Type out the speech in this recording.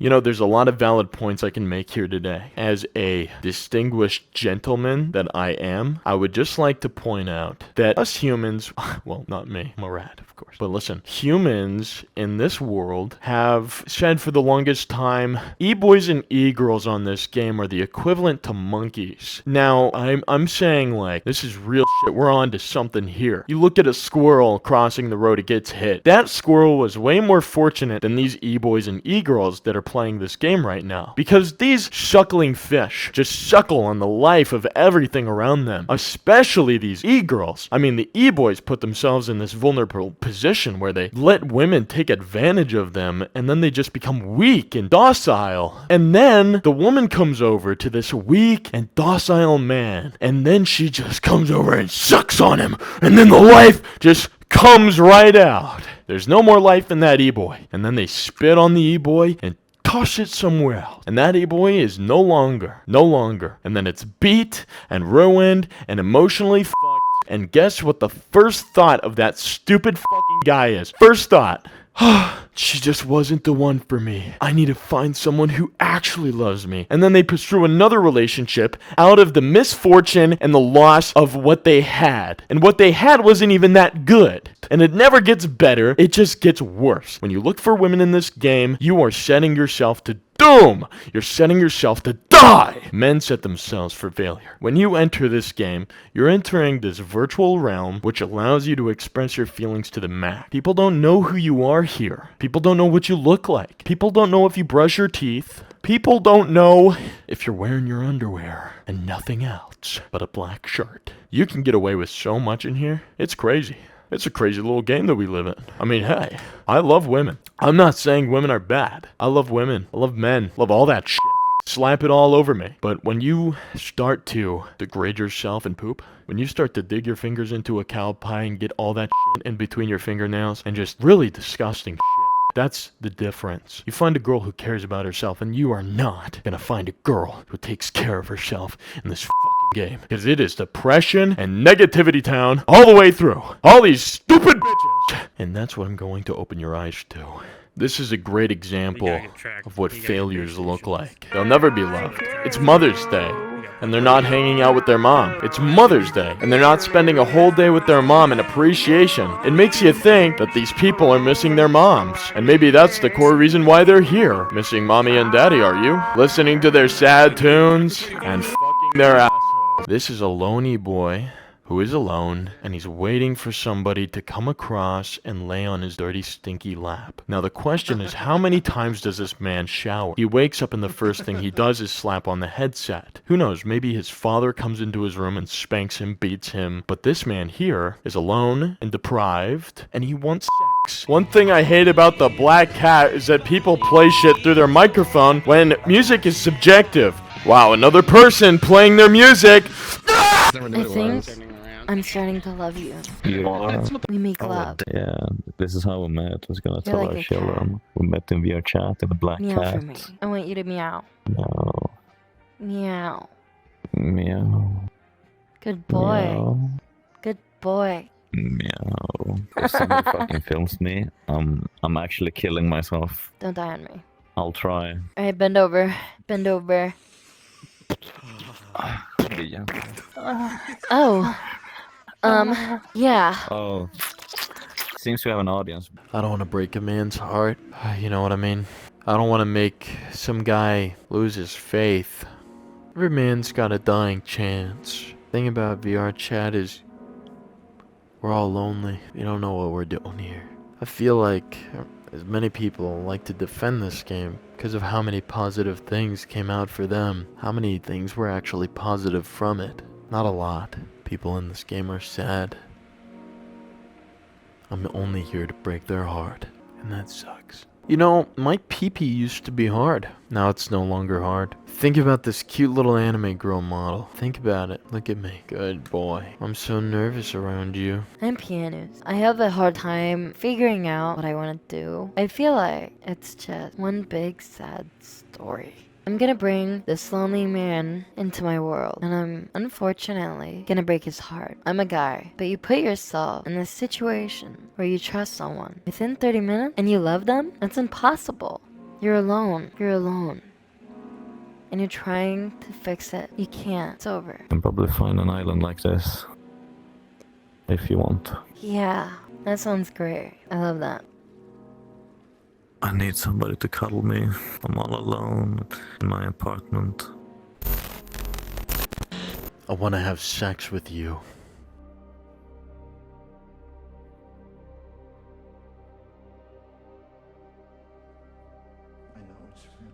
You know, there's a lot of valid points I can make here today. As a distinguished gentleman that I am, I would just like to point out that us humans, well, not me, I'm a rat, of course. But listen, humans in this world have said for the longest time, e-boys and e-girls on this game are the equivalent to monkeys. Now, I'm saying like, this is real shit, we're on to something here. You look at a squirrel crossing the road, it gets hit. That squirrel was way more fortunate than these e-boys and e-girls that are playing this game right now. Because these suckling fish just suckle on the life of everything around them. Especially these e-girls. I mean, the e-boys put themselves in this vulnerable position where they let women take advantage of them and then they just become weak and docile. And then the woman comes over to this weak and docile man and then she just comes over and sucks on him and then the life just comes right out. There's no more life in that e-boy. And then they spit on the e-boy and toss it somewhere else. And that e-boy is no longer. And then it's beat and ruined and emotionally fucked. And guess what the first thought of that stupid fucking guy is? First thought. She just wasn't the one for me. I need to find someone who actually loves me. And then they pursue another relationship out of the misfortune and the loss of what they had. And what they had wasn't even that good. And it never gets better, it just gets worse. When you look for women in this game, you are setting yourself to doom. You're setting yourself to die. Men set themselves for failure. When you enter this game, you're entering this virtual realm which allows you to express your feelings to the max. People don't know who you are here. People don't know what you look like. People don't know if you brush your teeth. People don't know if you're wearing your underwear and nothing else but a black shirt. You can get away with so much in here. It's crazy. It's a crazy little game that we live in. I mean, hey, I love women. I'm not saying women are bad. I love women. I love men. Love all that shit. Slap it all over me. But when you start to degrade yourself and poop, when you start to dig your fingers into a cow pie and get all that shit in between your fingernails and just really disgusting shit, that's the difference. You find a girl who cares about herself and you are not gonna find a girl who takes care of herself in this fucking game. Because it is depression and negativity town all the way through. All these stupid bitches. And that's what I'm going to open your eyes to. This is a great example of what failures look like. They'll never be loved. It's Mother's Day, and they're not hanging out with their mom. It's Mother's Day, and they're not spending a whole day with their mom in appreciation. It makes you think that these people are missing their moms. And maybe that's the core reason why they're here. Missing mommy and daddy, are you? Listening to their sad tunes and fucking their assholes. This is a lonely boy who is alone, and he's waiting for somebody to come across and lay on his dirty, stinky lap. Now the question is, how many times does this man shower? He wakes up and the first thing he does is slap on the headset. Who knows, maybe his father comes into his room and spanks him, beats him. But this man here is alone and deprived, and he wants sex. One thing I hate about the Black Cat is that people play shit through their microphone when music is subjective. Wow, another person playing their music. I think I'm starting to love you. You are? We make love. Yeah, this is how we met. I was gonna You're tell like our a children. We met in VRChat in the Black Meow Cat. for me. I want you to meow. Meow. Meow. Meow. Good boy. Meow. Good boy. Meow. If someone fucking films me, I'm actually killing myself. Don't die on me. I'll try. Alright, bend over. Bend over. Yeah. Oh. Yeah. Oh. Seems to have an audience. I don't want to break a man's heart. You know what I mean? I don't want to make some guy lose his faith. Every man's got a dying chance. The thing about VRChat is we're all lonely. We don't know what we're doing here. I feel like as many people like to defend this game because of how many positive things came out for them. How many things were actually positive from it. Not a lot. People in this game are sad. I'm only here to break their heart, and that sucks. You know, my pee-pee used to be hard. Now it's no longer hard. Think about this cute little anime girl model. Think about it. Look at me. Good boy. I'm so nervous around you. I'm Pianoose. I have a hard time figuring out what I want to do. I feel like it's just one big sad story. I'm gonna bring this lonely man into my world, and I'm unfortunately gonna break his heart. I'm a guy, but you put yourself in this situation where you trust someone within 30 minutes and you love them? That's impossible. You're alone. You're alone. And you're trying to fix it. You can't. It's over. You can probably find an island like this. If you want. Yeah, that sounds great. I love that. I need somebody to cuddle me. I'm all alone in my apartment. I want to have sex with you. I know it's real.